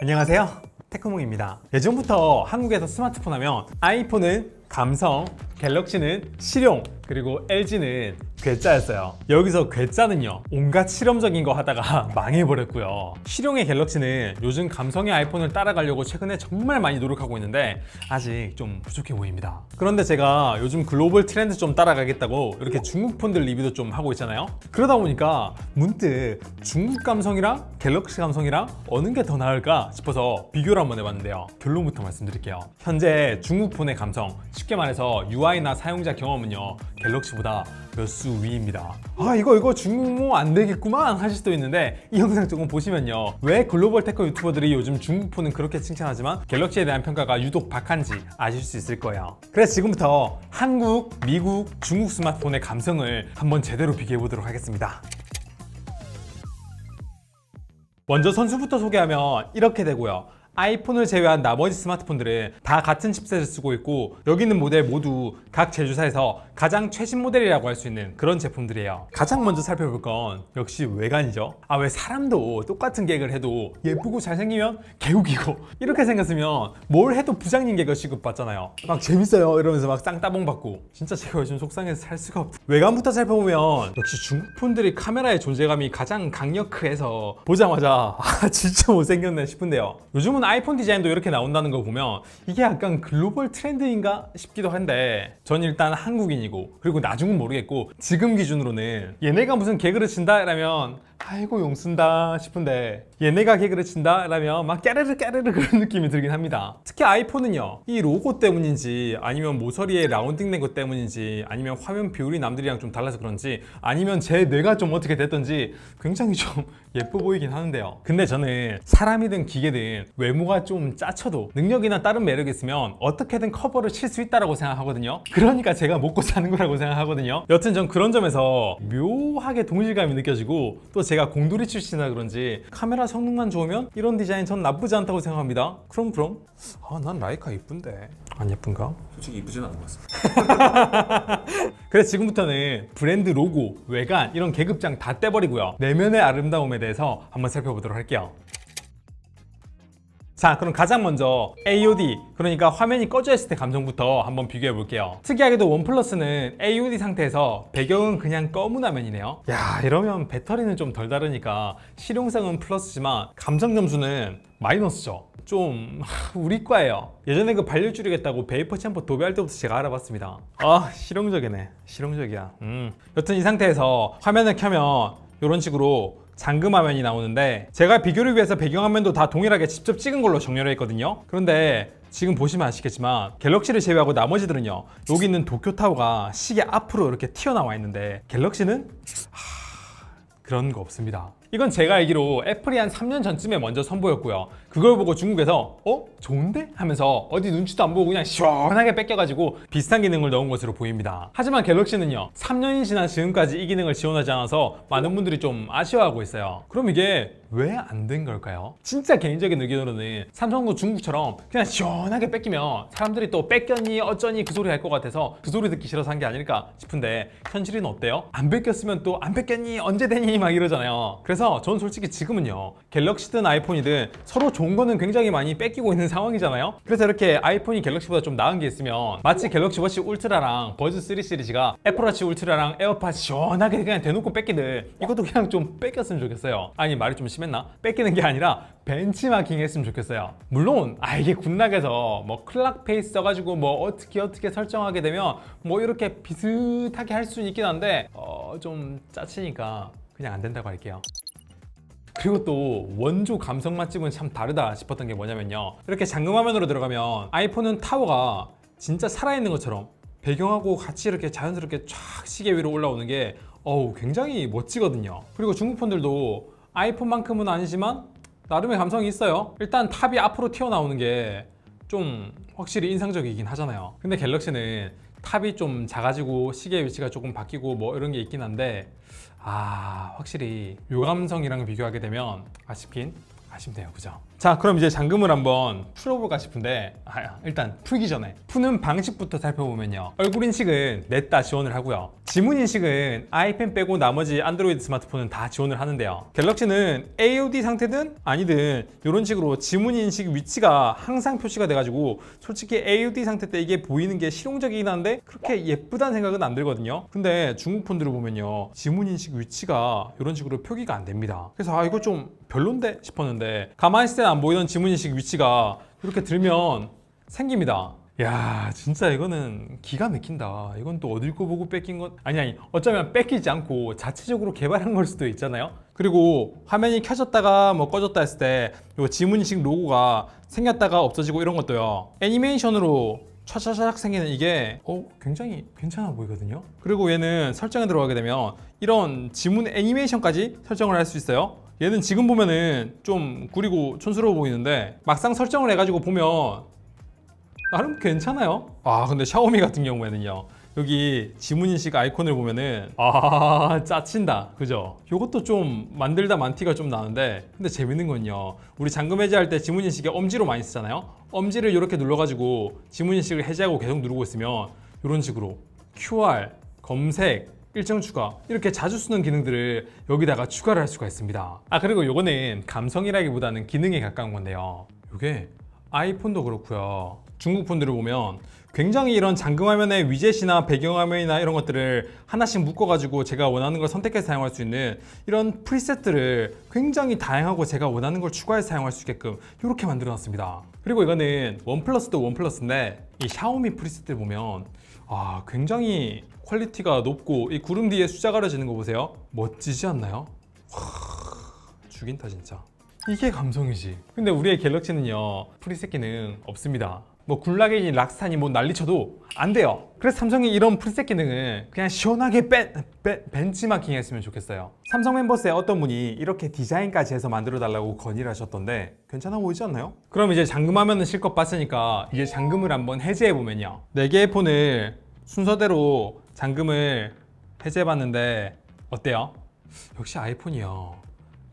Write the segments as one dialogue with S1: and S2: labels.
S1: 안녕하세요, 테크몽입니다. 예전부터 한국에서 스마트폰 하면 아이폰은 감성, 갤럭시는 실용, 그리고 LG는 괴짜였어요. 여기서 괴짜는요, 온갖 실험적인 거 하다가 망해버렸고요. 실용의 갤럭시는 요즘 감성의 아이폰을 따라가려고 최근에 정말 많이 노력하고 있는데 아직 좀 부족해 보입니다. 그런데 제가 요즘 글로벌 트렌드 좀 따라가겠다고 이렇게 중국 폰들 리뷰도 좀 하고 있잖아요. 그러다 보니까 문득 중국 감성이랑 갤럭시 감성이랑 어느 게 더 나을까 싶어서 비교를 한번 해봤는데요. 결론부터 말씀드릴게요. 현재 중국 폰의 감성, 쉽게 말해서 UI나 사용자 경험은요, 갤럭시보다 몇 수 위입니다. 아, 이거 중국어 안 되겠구만 하실 수도 있는데, 이 영상 조금 보시면요, 왜 글로벌 테크 유튜버들이 요즘 중국 폰은 그렇게 칭찬하지만 갤럭시에 대한 평가가 유독 박한지 아실 수 있을 거예요. 그래서 지금부터 한국, 미국, 중국 스마트폰의 감성을 한번 제대로 비교해 보도록 하겠습니다. 먼저 선수부터 소개하면 이렇게 되고요. 아이폰을 제외한 나머지 스마트폰들은 다 같은 칩셋을 쓰고 있고, 여기 있는 모델 모두 각 제조사에서 가장 최신 모델이라고 할 수 있는 그런 제품들이에요. 가장 먼저 살펴볼 건 역시 외관이죠. 아, 왜 사람도 똑같은 계획을 해도 예쁘고 잘생기면 개웃기고, 이렇게 생겼으면 뭘 해도 부장님 개그 취급받잖아요. 막 재밌어요 이러면서 막 쌍따봉 받고, 진짜 제가 요즘 속상해서 살 수가 없다. 외관부터 살펴보면 역시 중국 폰들이 카메라의 존재감이 가장 강력해서 보자마자 아, 진짜 못생겼네 싶은데요. 요즘은 아이폰 디자인도 이렇게 나온다는 거 보면 이게 약간 글로벌 트렌드인가 싶기도 한데, 전 일단 한국인이고, 그리고 나중은 모르겠고, 지금 기준으로는 얘네가 무슨 개그를 친다 라면 아이고 용 쓴다 싶은데, 얘네가 개그를 친다 라면 막 깨르르 깨르르 그런 느낌이 들긴 합니다. 특히 아이폰은요, 이 로고 때문인지, 아니면 모서리에 라운딩 된 것 때문인지, 아니면 화면 비율이 남들이랑 좀 달라서 그런지, 아니면 제 뇌가 좀 어떻게 됐던지 굉장히 좀 예뻐 보이긴 하는데요. 근데 저는 사람이든 기계든 외모가 좀 짜쳐도 능력이나 다른 매력이 있으면 어떻게든 커버를 칠 수 있다고 생각하거든요. 그러니까 제가 먹고 사는 거라고 생각하거든요. 여튼 전 그런 점에서 묘하게 동질감이 느껴지고, 또 제가 공돌이 출신이라 그런지 카메라 성능만 좋으면 이런 디자인 전 나쁘지 않다고 생각합니다. 그럼 아, 난 라이카 이쁜데 안 예쁜가?
S2: 솔직히 이쁘지는 않은 것 같습니다.
S1: 그래서 지금부터는 브랜드 로고, 외관 이런 계급장 다 떼버리고요, 내면의 아름다움에 대해서 한번 살펴보도록 할게요. 자, 그럼 가장 먼저 AOD, 그러니까 화면이 꺼져 있을 때 감성부터 한번 비교해 볼게요. 특이하게도 원 플러스는 AOD 상태에서 배경은 그냥 검은 화면이네요. 야, 이러면 배터리는 좀 덜 다르니까 실용성은 플러스지만 감성 점수는 마이너스죠. 좀 우리 과예요. 예전에 그 발열 줄이겠다고 베이퍼 챔버 도배할 때부터 제가 알아봤습니다. 아, 실용적이네. 실용적이야. 여튼 이 상태에서 화면을 켜면 이런 식으로 잠금 화면이 나오는데, 제가 비교를 위해서 배경화면도 다 동일하게 직접 찍은 걸로 정렬을 했거든요. 그런데 지금 보시면 아시겠지만 갤럭시를 제외하고 나머지들은요, 여기 있는 도쿄타워가 시계 앞으로 이렇게 튀어나와 있는데, 갤럭시는 그런 거 없습니다. 이건 제가 알기로 애플이 한 3년 전쯤에 먼저 선보였고요. 그걸 보고 중국에서 좋은데? 하면서 어디 눈치도 안 보고 그냥 시원하게 뺏겨가지고 비슷한 기능을 넣은 것으로 보입니다. 하지만 갤럭시는요, 3년이 지난 지금까지 이 기능을 지원하지 않아서 많은 분들이 좀 아쉬워하고 있어요. 그럼 이게 왜 안 된 걸까요? 진짜 개인적인 의견으로는 삼성도 중국처럼 그냥 시원하게 뺏기면 사람들이 또 뺏겼니 어쩌니 그 소리 할 것 같아서 그 소리 듣기 싫어서 한 게 아닐까 싶은데, 현실은 어때요? 안 뺏겼으면 또 안 뺏겼니 언제 되니 막 이러잖아요. 그래서 전 솔직히 지금은요, 갤럭시든 아이폰이든 서로 좋은 거는 굉장히 많이 뺏기고 있는 상황이잖아요. 그래서 이렇게 아이폰이 갤럭시보다 좀 나은 게 있으면, 마치 갤럭시 워치 울트라랑 버즈 3 시리즈가 애플워치 울트라랑 에어팟 시원하게 그냥 대놓고 뺏기듯 이것도 그냥 좀 뺏겼으면 좋겠어요. 아니, 말이 좀 심했나? 뺏기는 게 아니라 벤치마킹 했으면 좋겠어요. 물론 이게 굿락에서 뭐 클락 페이스 써가지고 뭐 어떻게 설정하게 되면 뭐 이렇게 비슷하게 할 수는 있긴 한데 좀 짜치니까 그냥 안 된다고 할게요. 그리고 또 원조 감성 맛집은 참 다르다 싶었던 게 뭐냐면요, 이렇게 잠금 화면으로 들어가면 아이폰은 타워가 진짜 살아있는 것처럼 배경하고 같이 이렇게 자연스럽게 쫙 시계 위로 올라오는 게 굉장히 멋지거든요. 그리고 중국 폰들도 아이폰만큼은 아니지만 나름의 감성이 있어요. 일단 탑이 앞으로 튀어나오는 게 좀 확실히 인상적이긴 하잖아요. 근데 갤럭시는 탑이 좀 작아지고 시계 위치가 조금 바뀌고 뭐 이런 게 있긴 한데, 확실히 요 감성이랑 비교하게 되면 아쉽긴 아쉽네요, 그죠? 자, 그럼 이제 잠금을 한번 풀어볼까 싶은데 일단 풀기 전에 푸는 방식부터 살펴보면요, 얼굴 인식은 넷다 지원을 하고요, 지문 인식은 아이펜 빼고 나머지 안드로이드 스마트폰은 다 지원을 하는데요, 갤럭시는 AOD 상태든 아니든 이런 식으로 지문 인식 위치가 항상 표시가 돼가지고 솔직히 AOD 상태 때 이게 보이는 게 실용적이긴 한데 그렇게 예쁘다는 생각은 안 들거든요. 근데 중국 폰들을 보면요, 지문 인식 위치가 이런 식으로 표기가 안 됩니다. 그래서 이거 좀 별론데 싶었는데, 가만히 있을 때는 안 보이던 지문인식 위치가 이렇게 들면 생깁니다. 야, 진짜 이거는 기가 막힌다. 이건 또 어딜 거 보고 뺏긴 건 아니 어쩌면 뺏기지 않고 자체적으로 개발한 걸 수도 있잖아요. 그리고 화면이 켜졌다가 뭐 꺼졌다 했을 때 이 지문인식 로고가 생겼다가 없어지고 이런 것도요, 애니메이션으로 차차차작 생기는 이게 굉장히 괜찮아 보이거든요. 그리고 얘는 설정에 들어가게 되면 이런 지문 애니메이션까지 설정을 할 수 있어요. 얘는 지금 보면은 좀 구리고 촌스러워 보이는데 막상 설정을 해가지고 보면 나름 괜찮아요. 근데 샤오미 같은 경우에는요, 여기 지문인식 아이콘을 보면은 짜친다, 그죠? 요것도 좀 만들다 만티가 좀 나는데, 근데 재밌는 건요, 우리 잠금 해제할 때 지문인식에 엄지로 많이 쓰잖아요. 엄지를 이렇게 눌러가지고 지문인식을 해제하고 계속 누르고 있으면 이런 식으로 QR, 검색, 일정 추가, 이렇게 자주 쓰는 기능들을 여기다가 추가를 할 수가 있습니다. 그리고 요거는 감성이라기보다는 기능에 가까운 건데요, 요게 아이폰도 그렇고요, 중국 폰들을 보면 굉장히 이런 잠금 화면의 위젯이나 배경 화면이나 이런 것들을 하나씩 묶어가지고 제가 원하는 걸 선택해서 사용할 수 있는 이런 프리셋들을 굉장히 다양하고 제가 원하는 걸 추가해서 사용할 수 있게끔 이렇게 만들어 놨습니다. 그리고 이거는 원 플러스도 원 플러스인데, 이 샤오미 프리셋들 보면 굉장히 퀄리티가 높고, 이 구름 뒤에 숫자 가려지는 거 보세요. 멋지지 않나요? 죽인다 진짜. 이게 감성이지. 근데 우리의 갤럭시는요, 프리셋 기능 없습니다. 뭐 굴락이니 락스타니 뭐 난리쳐도 안 돼요. 그래서 삼성이 이런 프리셋 기능을 그냥 시원하게 벤치마킹 했으면 좋겠어요. 삼성 멤버스의 어떤 분이 이렇게 디자인까지 해서 만들어 달라고 건의를 하셨던데 괜찮아 보이지 않나요? 그럼 이제 잠금 화면은 실컷 봤으니까 이제 잠금을 한번 해제해 보면요, 4개의 폰을 순서대로 잠금을 해제해 봤는데 어때요? 역시 아이폰이요,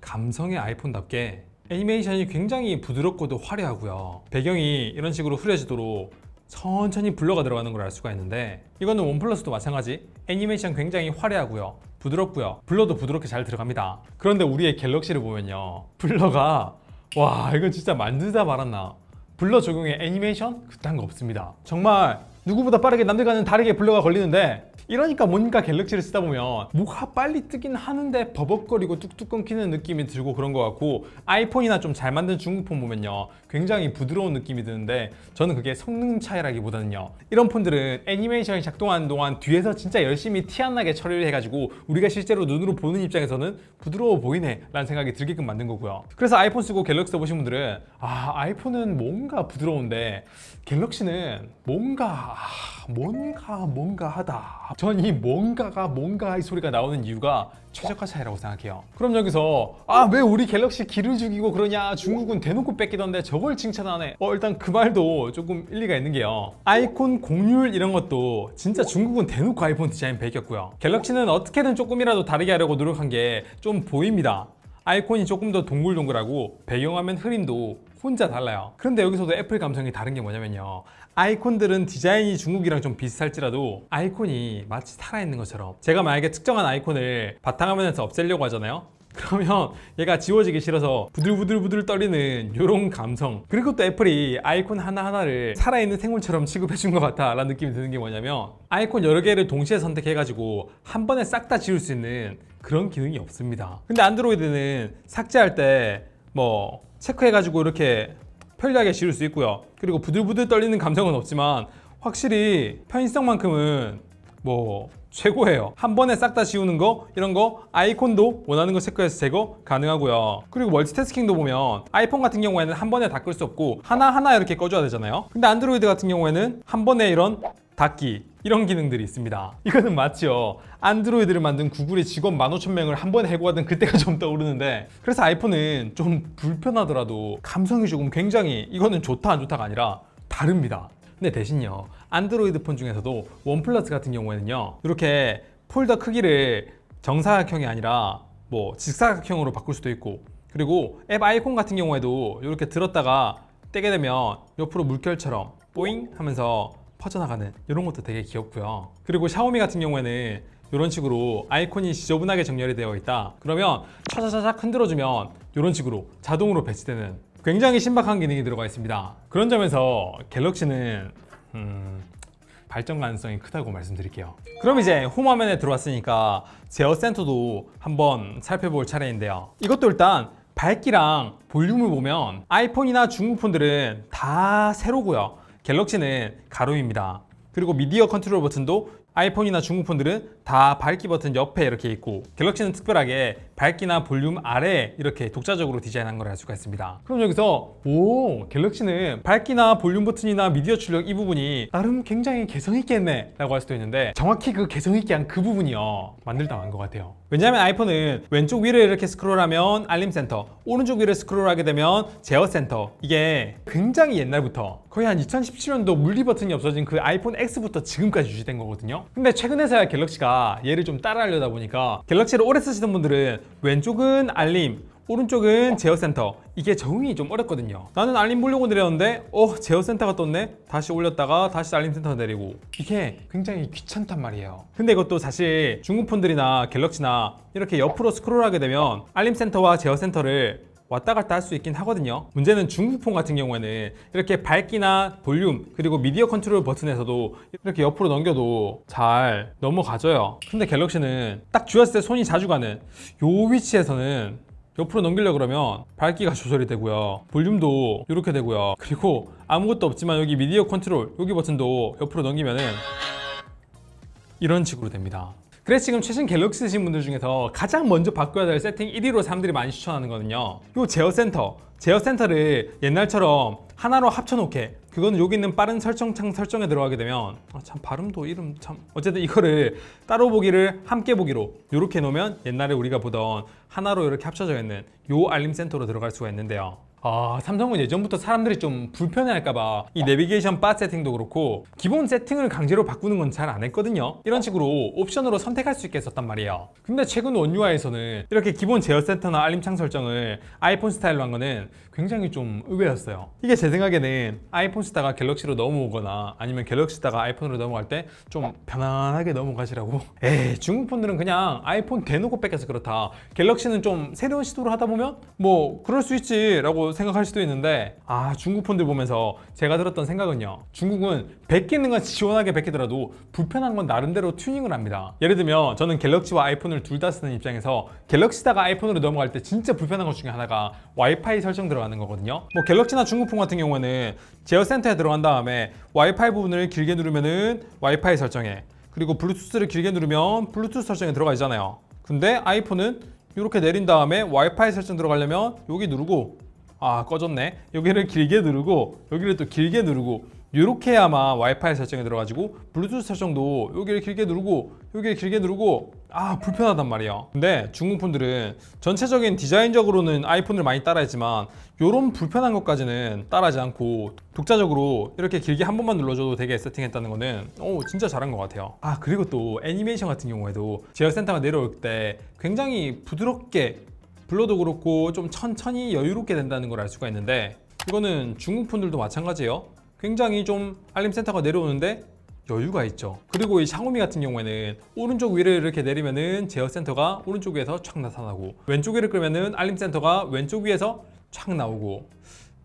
S1: 감성의 아이폰답게 애니메이션이 굉장히 부드럽고도 화려하고요, 배경이 이런 식으로 흐려지도록 천천히 블러가 들어가는 걸 알 수가 있는데, 이거는 원 플러스도 마찬가지 애니메이션 굉장히 화려하고요, 부드럽고요, 블러도 부드럽게 잘 들어갑니다. 그런데 우리의 갤럭시를 보면요, 블러가 이거 진짜 만들다 말았나, 블러 적용에 애니메이션 그딴 거 없습니다. 정말 누구보다 빠르게 남들과는 다르게 블러가 걸리는데, 이러니까 뭔가 갤럭시를 쓰다 보면 뭐가 빨리 뜨긴 하는데 버벅거리고 뚝뚝 끊기는 느낌이 들고 그런 것 같고, 아이폰이나 좀 잘 만든 중국폰 보면요, 굉장히 부드러운 느낌이 드는데, 저는 그게 성능 차이라기보다는요, 이런 폰들은 애니메이션이 작동하는 동안 뒤에서 진짜 열심히 티 안 나게 처리를 해가지고 우리가 실제로 눈으로 보는 입장에서는 부드러워 보이네 라는 생각이 들게끔 만든 거고요. 그래서 아이폰 쓰고 갤럭시 써보신 분들은 아이폰은 뭔가 부드러운데 갤럭시는 뭔가 하다. 전 이 뭔가 이 소리가 나오는 이유가 최저가 차이라고 생각해요. 그럼 여기서 왜 우리 갤럭시 기를 죽이고 그러냐, 중국은 대놓고 뺏기던데 저걸 칭찬하네. 일단 그 말도 조금 일리가 있는 게요, 아이콘 공률 이런 것도 진짜 중국은 대놓고 아이폰 디자인 베꼈고요, 갤럭시는 어떻게든 조금이라도 다르게 하려고 노력한 게 좀 보입니다. 아이콘이 조금 더 동글동글하고 배경화면 흐림도 혼자 달라요. 그런데 여기서도 애플 감성이 다른 게 뭐냐면요, 아이콘들은 디자인이 중국이랑 좀 비슷할지라도 아이콘이 마치 살아있는 것처럼, 제가 만약에 특정한 아이콘을 바탕화면에서 없애려고 하잖아요, 그러면 얘가 지워지기 싫어서 부들부들 떨리는 이런 감성. 그리고 또 애플이 아이콘 하나하나를 살아있는 생물처럼 취급해준 것 같아 라는 느낌이 드는 게 뭐냐면, 아이콘 여러 개를 동시에 선택해가지고 한 번에 싹 다 지울 수 있는 그런 기능이 없습니다. 근데 안드로이드는 삭제할 때 뭐 체크해가지고 이렇게 편리하게 지울 수 있고요, 그리고 부들부들 떨리는 감성은 없지만 확실히 편의성만큼은 뭐 최고예요. 한 번에 싹 다 지우는 거, 이런 거 아이콘도 원하는 거 체크해서 제거 가능하고요. 그리고 멀티태스킹도 보면 아이폰 같은 경우에는 한 번에 다 끌 수 없고 하나하나 이렇게 꺼줘야 되잖아요. 근데 안드로이드 같은 경우에는 한 번에 이런 닫기, 이런 기능들이 있습니다. 이거는 마치요, 안드로이드를 만든 구글의 직원 15,000명을 한 번에 해고하던 그때가 좀 떠오르는데, 그래서 아이폰은 좀 불편하더라도 감성이 조금 굉장히, 이거는 좋다 안 좋다가 아니라 다릅니다. 근데 대신요, 안드로이드 폰 중에서도 원 플러스 같은 경우에는요, 이렇게 폴더 크기를 정사각형이 아니라 뭐 직사각형으로 바꿀 수도 있고, 그리고 앱 아이콘 같은 경우에도 이렇게 들었다가 떼게 되면 옆으로 물결처럼 뽀잉 하면서 퍼져나가는 이런 것도 되게 귀엽고요. 그리고 샤오미 같은 경우에는 이런 식으로 아이콘이 지저분하게 정렬이 되어 있다. 그러면 차차차작 흔들어주면 이런 식으로 자동으로 배치되는 굉장히 신박한 기능이 들어가 있습니다. 그런 점에서 갤럭시는 발전 가능성이 크다고 말씀드릴게요. 그럼 이제 홈 화면에 들어왔으니까 제어 센터도 한번 살펴볼 차례인데요. 이것도 일단 밝기랑 볼륨을 보면 아이폰이나 중국 폰들은 다 세로고요. 갤럭시는 가로입니다. 그리고 미디어 컨트롤 버튼도 아이폰이나 중국 폰들은 다 밝기 버튼 옆에 이렇게 있고, 갤럭시는 특별하게 밝기나 볼륨 아래에 이렇게 독자적으로 디자인한 걸 알 수가 있습니다. 그럼 여기서 갤럭시는 밝기나 볼륨 버튼이나 미디어 출력 이 부분이 나름 굉장히 개성있게 했네 라고 할 수도 있는데, 정확히 그 개성있게 한 그 부분이요, 만들다 만 것 같아요. 왜냐하면 아이폰은 왼쪽 위를 이렇게 스크롤하면 알림 센터, 오른쪽 위를 스크롤하게 되면 제어 센터, 이게 굉장히 옛날부터 거의 한 2017년도 물리 버튼이 없어진 그 아이폰 X부터 지금까지 유지된 거거든요. 근데 최근에서야 갤럭시가 얘를 좀 따라하려다 보니까, 갤럭시를 오래 쓰시던 분들은 왼쪽은 알림, 오른쪽은 제어 센터, 이게 적응이 좀 어렵거든요. 나는 알림 보려고 내렸는데 제어 센터가 떴네? 다시 올렸다가 다시 알림 센터 내리고, 이게 굉장히 귀찮단 말이에요. 근데 이것도 사실 중국 폰들이나 갤럭시나 이렇게 옆으로 스크롤하게 되면 알림 센터와 제어 센터를 왔다 갔다 할 수 있긴 하거든요. 문제는 중국 폰 같은 경우에는 이렇게 밝기나 볼륨 그리고 미디어 컨트롤 버튼에서도 이렇게 옆으로 넘겨도 잘 넘어가져요. 근데 갤럭시는 딱 쥐었을 때 손이 자주 가는 요 위치에서는 옆으로 넘기려고 그러면 밝기가 조절이 되고요, 볼륨도 이렇게 되고요, 그리고 아무것도 없지만 여기 미디어 컨트롤 여기 버튼도 옆으로 넘기면은 이런 식으로 됩니다. 그래서 지금 최신 갤럭시 쓰신 분들 중에서 가장 먼저 바꿔야 될 세팅 1위로 사람들이 많이 추천하는 거는요, 요 제어 센터. 제어 센터를 옛날처럼 하나로 합쳐놓게, 그거는 여기 있는 빠른 설정창 설정에 들어가게 되면 참 발음도 이름 참, 어쨌든 이거를 따로 보기를 함께 보기로 이렇게 놓으면 옛날에 우리가 보던 하나로 이렇게 합쳐져 있는 요 알림 센터로 들어갈 수가 있는데요. 삼성은 예전부터 사람들이 좀 불편해할까봐 이 내비게이션 바 세팅도 그렇고 기본 세팅을 강제로 바꾸는 건 잘 안 했거든요. 이런 식으로 옵션으로 선택할 수 있게 했었단 말이에요. 근데 최근 원UI에서는 이렇게 기본 제어 센터나 알림창 설정을 아이폰 스타일로 한 거는 굉장히 좀 의외였어요. 이게 제 생각에는 아이폰 쓰다가 갤럭시로 넘어오거나 아니면 갤럭시 쓰다가 아이폰으로 넘어갈 때 좀 편안하게 넘어가시라고. 중국 폰들은 그냥 아이폰 대놓고 뺏겨서 그렇다, 갤럭시는 좀 새로운 시도를 하다 보면 뭐 그럴 수 있지 라고 생각할 수도 있는데, 중국 폰들 보면서 제가 들었던 생각은요, 중국은 베끼는 건 시원하게 베끼더라도 불편한 건 나름대로 튜닝을 합니다. 예를 들면 저는 갤럭시와 아이폰을 둘 다 쓰는 입장에서 갤럭시다가 아이폰으로 넘어갈 때 진짜 불편한 것 중에 하나가 와이파이 설정 들어가는 거거든요. 뭐 갤럭시나 중국 폰 같은 경우에는 제어 센터에 들어간 다음에 와이파이 부분을 길게 누르면은 와이파이 설정에, 그리고 블루투스를 길게 누르면 블루투스 설정에 들어가잖아요. 근데 아이폰은 이렇게 내린 다음에 와이파이 설정 들어가려면 여기 누르고, 꺼졌네, 여기를 길게 누르고 여기를 또 길게 누르고, 이렇게 해야만 와이파이 설정에 들어가지고 블루투스 설정도 여기를 길게 누르고 여기를 길게 누르고, 불편하단 말이에요. 근데 중국 폰들은 전체적인 디자인적으로는 아이폰을 많이 따라했지만 이런 불편한 것까지는 따라하지 않고 독자적으로 이렇게 길게 한 번만 눌러줘도 되게 세팅했다는 거는 진짜 잘한 것 같아요. 그리고 또 애니메이션 같은 경우에도 제어 센터가 내려올 때 굉장히 부드럽게 블러도 그렇고 좀 천천히 여유롭게 된다는 걸 알 수가 있는데, 이거는 중국 폰들도 마찬가지예요. 굉장히 좀 알림 센터가 내려오는데 여유가 있죠. 그리고 이 샤오미 같은 경우에는 오른쪽 위를 이렇게 내리면은 제어 센터가 오른쪽 위에서 촥 나타나고, 왼쪽 위를 끌면은 알림 센터가 왼쪽 위에서 촥 나오고,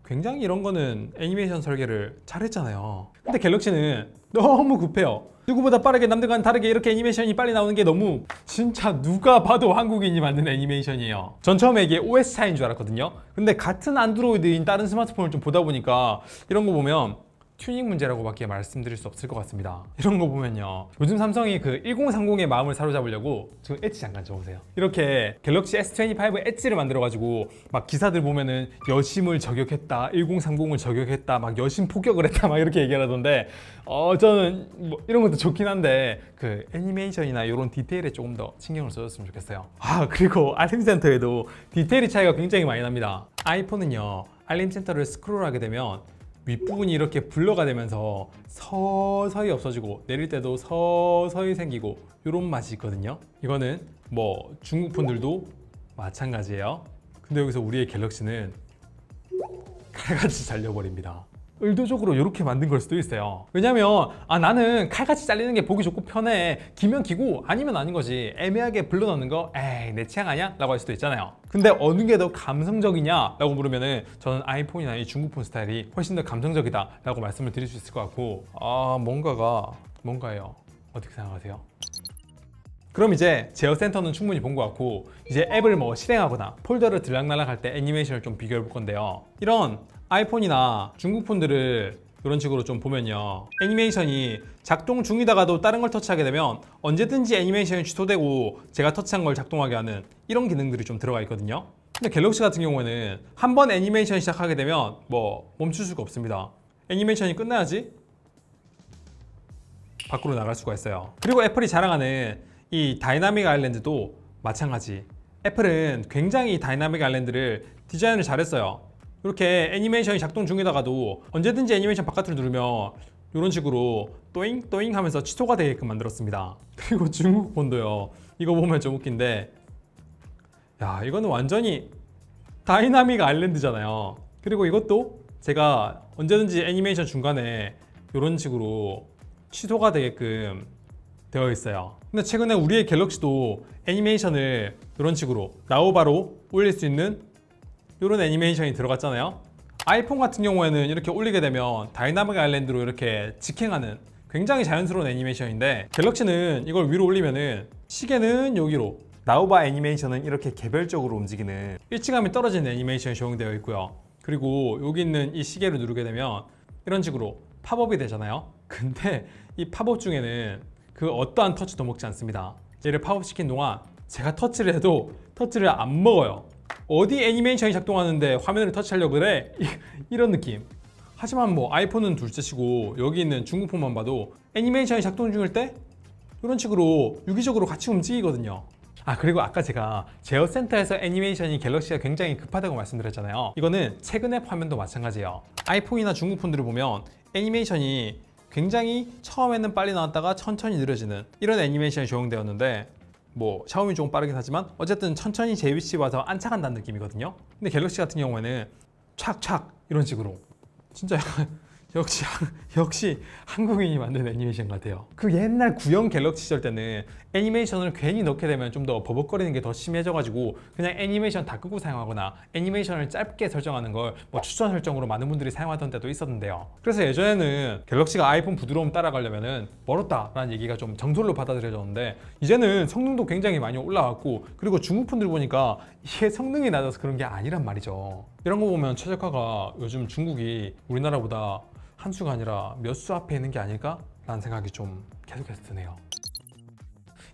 S1: 굉장히 이런 거는 애니메이션 설계를 잘했잖아요. 근데 갤럭시는 너무 급해요. 누구보다 빠르게 남들과는 다르게 이렇게 애니메이션이 빨리 나오는 게 너무, 진짜 누가 봐도 한국인이 만든 애니메이션이에요. 전 처음에 이게 OS 차이인 줄 알았거든요. 근데 같은 안드로이드인 다른 스마트폰을 좀 보다 보니까 이런 거 보면 튜닝 문제라고밖에 말씀드릴 수 없을 것 같습니다. 이런 거 보면요, 요즘 삼성이 그 1030의 마음을 사로잡으려고 지금 엣지 잠깐 줘보세요. 이렇게 갤럭시 S25 엣지를 만들어가지고 막 기사들 보면은 여심을 저격했다, 1030을 저격했다, 막 여심 폭격을 했다, 막 이렇게 얘기하던데, 저는 뭐 이런 것도 좋긴 한데 그 애니메이션이나 이런 디테일에 조금 더 신경을 써줬으면 좋겠어요. 그리고 알림 센터에도 디테일이 차이가 굉장히 많이 납니다. 아이폰은요, 알림 센터를 스크롤하게 되면 윗부분이 이렇게 블러가 되면서 서서히 없어지고 내릴 때도 서서히 생기고 이런 맛이 있거든요. 이거는 뭐 중국 폰들도 마찬가지예요. 근데 여기서 우리의 갤럭시는 칼같이 잘려버립니다. 의도적으로 이렇게 만든 걸 수도 있어요. 왜냐면 나는 칼같이 잘리는 게 보기 좋고 편해, 기면 기고 아니면 아닌 거지, 애매하게 불러넣는 거 에이 내 취향 아니야? 라고 할 수도 있잖아요. 근데 어느 게 더 감성적이냐 라고 물으면은 저는 아이폰이나 이 중국폰 스타일이 훨씬 더 감성적이다 라고 말씀을 드릴 수 있을 것 같고, 뭔가예요. 어떻게 생각하세요? 그럼 이제 제어 센터는 충분히 본 것 같고, 이제 앱을 뭐 실행하거나 폴더를 들락날락 할 때 애니메이션을 좀 비교해 볼 건데요. 이런 아이폰이나 중국폰들을 이런 식으로 좀 보면요, 애니메이션이 작동 중이다가도 다른 걸 터치하게 되면 언제든지 애니메이션이 취소되고 제가 터치한 걸 작동하게 하는 이런 기능들이 좀 들어가 있거든요. 근데 갤럭시 같은 경우에는 한번 애니메이션 시작하게 되면 뭐 멈출 수가 없습니다. 애니메이션이 끝나야지 밖으로 나갈 수가 있어요. 그리고 애플이 자랑하는 이 다이나믹 아일랜드도 마찬가지. 애플은 굉장히 다이나믹 아일랜드를 디자인을 잘했어요. 이렇게 애니메이션이 작동 중이다가도 언제든지 애니메이션 바깥으로 누르면 이런 식으로 또잉 또잉 하면서 취소가 되게끔 만들었습니다. 그리고 중국폰도요, 이거 보면 좀 웃긴데, 야 이거는 완전히 다이나믹 아일랜드잖아요. 그리고 이것도 제가 언제든지 애니메이션 중간에 이런 식으로 취소가 되게끔 되어 있어요. 근데 최근에 우리의 갤럭시도 애니메이션을 이런 식으로 나우바로 올릴 수 있는 이런 애니메이션이 들어갔잖아요. 아이폰 같은 경우에는 이렇게 올리게 되면 다이나믹 아일랜드로 이렇게 직행하는 굉장히 자연스러운 애니메이션인데, 갤럭시는 이걸 위로 올리면은 시계는 여기로, 나우바 애니메이션은 이렇게 개별적으로 움직이는 일치감이 떨어지는 애니메이션이 적용되어 있고요. 그리고 여기 있는 이 시계를 누르게 되면 이런 식으로 팝업이 되잖아요. 근데 이 팝업 중에는 그 어떠한 터치도 먹지 않습니다. 얘를 팝업 시킨 동안 제가 터치를 해도 터치를 안 먹어요. 어디 애니메이션이 작동하는데 화면을 터치하려고 그래? 이런 느낌. 하지만 뭐 아이폰은 둘째치고 여기 있는 중국폰만 봐도 애니메이션이 작동 중일 때 이런 식으로 유기적으로 같이 움직이거든요. 그리고 아까 제가 제어 센터에서 애니메이션이 갤럭시가 굉장히 급하다고 말씀드렸잖아요. 이거는 최근 앱 화면도 마찬가지예요. 아이폰이나 중국폰들을 보면 애니메이션이 굉장히 처음에는 빨리 나왔다가 천천히 느려지는 이런 애니메이션이 적용되었는데, 뭐 샤오미 조금 빠르긴 하지만 어쨌든 천천히 제 위치에 와서 안착한다는 느낌이거든요. 근데 갤럭시 같은 경우에는 착착 이런 식으로 진짜 역시 한국인이 만든 애니메이션 같아요. 그 옛날 구형 갤럭시 시절 때는 애니메이션을 괜히 넣게 되면 좀 더 버벅거리는 게 더 심해져가지고 그냥 애니메이션 다 끄고 사용하거나 애니메이션을 짧게 설정하는 걸 뭐 추천 설정으로 많은 분들이 사용하던 때도 있었는데요. 그래서 예전에는 갤럭시가 아이폰 부드러움 따라가려면은 멀었다라는 얘기가 좀 정설로 받아들여졌는데, 이제는 성능도 굉장히 많이 올라왔고, 그리고 중국폰들 보니까 이게 성능이 낮아서 그런 게 아니란 말이죠. 이런 거 보면 최저가가 요즘 중국이 우리나라보다 한 수가 아니라 몇 수 앞에 있는 게 아닐까? 라는 생각이 좀 계속해서 드네요.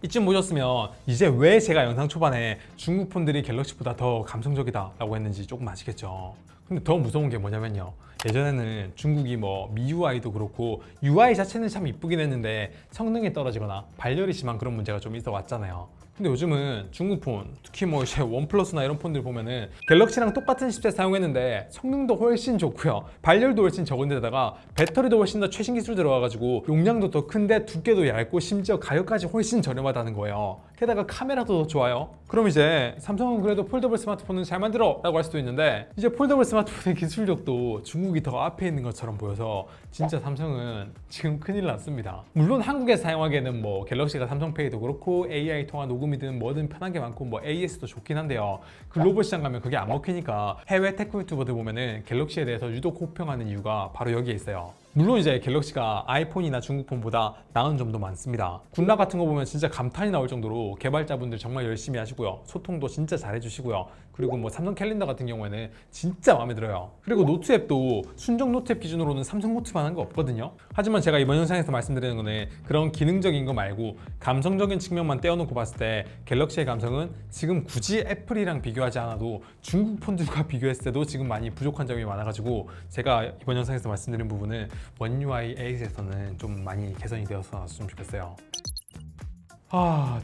S1: 이쯤 보셨으면 이제 왜 제가 영상 초반에 중국 폰들이 갤럭시보다 더 감성적이다 라고 했는지 조금 아시겠죠? 근데 더 무서운 게 뭐냐면요, 예전에는 중국이 뭐 MIUI도 그렇고 UI 자체는 참 이쁘긴 했는데 성능이 떨어지거나 발열이 심한 그런 문제가 좀 있어 왔잖아요. 근데 요즘은 중국폰, 특히 뭐 이제 원 플러스나 이런 폰들 보면은 갤럭시랑 똑같은 칩셋 사용했는데 성능도 훨씬 좋고요, 발열도 훨씬 적은데다가 배터리도 훨씬 더 최신 기술 들어가가지고 용량도 더 큰데 두께도 얇고 심지어 가격까지 훨씬 저렴하다는 거예요. 게다가 카메라도 더 좋아요. 그럼 이제 삼성은 그래도 폴더블 스마트폰은 잘 만들어 라고 할 수도 있는데, 이제 폴더블 스마트폰의 기술력도 중국이 더 앞에 있는 것처럼 보여서 진짜 삼성은 지금 큰일 났습니다. 물론 한국에서 사용하기에는 뭐 갤럭시가 삼성페이도 그렇고 AI 통화 녹음이든 뭐든 편한 게 많고 뭐 AS도 좋긴 한데요, 글로벌 시장 가면 그게 안 먹히니까 해외 테크 유튜버들 보면은 갤럭시에 대해서 유독 호평하는 이유가 바로 여기에 있어요. 물론 이제 갤럭시가 아이폰이나 중국폰보다 나은 점도 많습니다. 굿락 같은 거 보면 진짜 감탄이 나올 정도로 개발자분들 정말 열심히 하시고요, 소통도 진짜 잘 해주시고요. 그리고 뭐 삼성 캘린더 같은 경우에는 진짜 마음에 들어요. 그리고 노트 앱도 순정 노트 앱 기준으로는 삼성 노트만 한 거 없거든요. 하지만 제가 이번 영상에서 말씀드리는 거는 그런 기능적인 거 말고 감성적인 측면만 떼어놓고 봤을 때 갤럭시의 감성은 지금 굳이 애플이랑 비교하지 않아도 중국 폰들과 비교했을 때도 지금 많이 부족한 점이 많아가지고 제가 이번 영상에서 말씀드린 부분은 원 UI 8에서는 좀 많이 개선이 되어서 나왔으면 좋겠어요.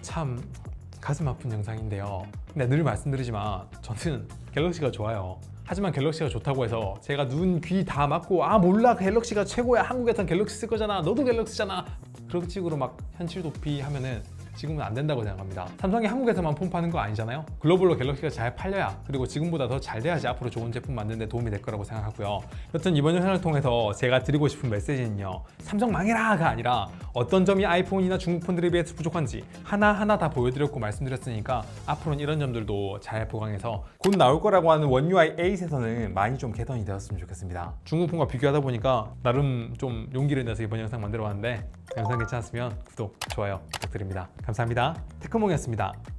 S1: 참 가슴 아픈 영상인데요. 근데 늘 말씀드리지만 저는 갤럭시가 좋아요. 하지만 갤럭시가 좋다고 해서 제가 눈, 귀 다 막고 몰라 갤럭시가 최고야, 한국에선 갤럭시 쓸 거잖아, 너도 갤럭시잖아, 그런 식으로 막 현실 도피 하면은 지금은 안 된다고 생각합니다. 삼성이 한국에서만 폰 파는 거 아니잖아요. 글로벌로 갤럭시가 잘 팔려야, 그리고 지금보다 더 잘 돼야지 앞으로 좋은 제품 만드는 데 도움이 될 거라고 생각하고요. 여튼 이번 영상을 통해서 제가 드리고 싶은 메시지는요, 삼성 망해라가 아니라 어떤 점이 아이폰이나 중국 폰들에 비해서 부족한지 하나하나 다 보여드렸고 말씀드렸으니까 앞으로는 이런 점들도 잘 보강해서 곧 나올 거라고 하는 원 UI 8에서는 많이 좀 개선이 되었으면 좋겠습니다. 중국 폰과 비교하다 보니까 나름 좀 용기를 내서 이번 영상 만들어 봤는데, 영상 괜찮았으면 구독, 좋아요 부탁드립니다. 감사합니다. 테크몽이었습니다.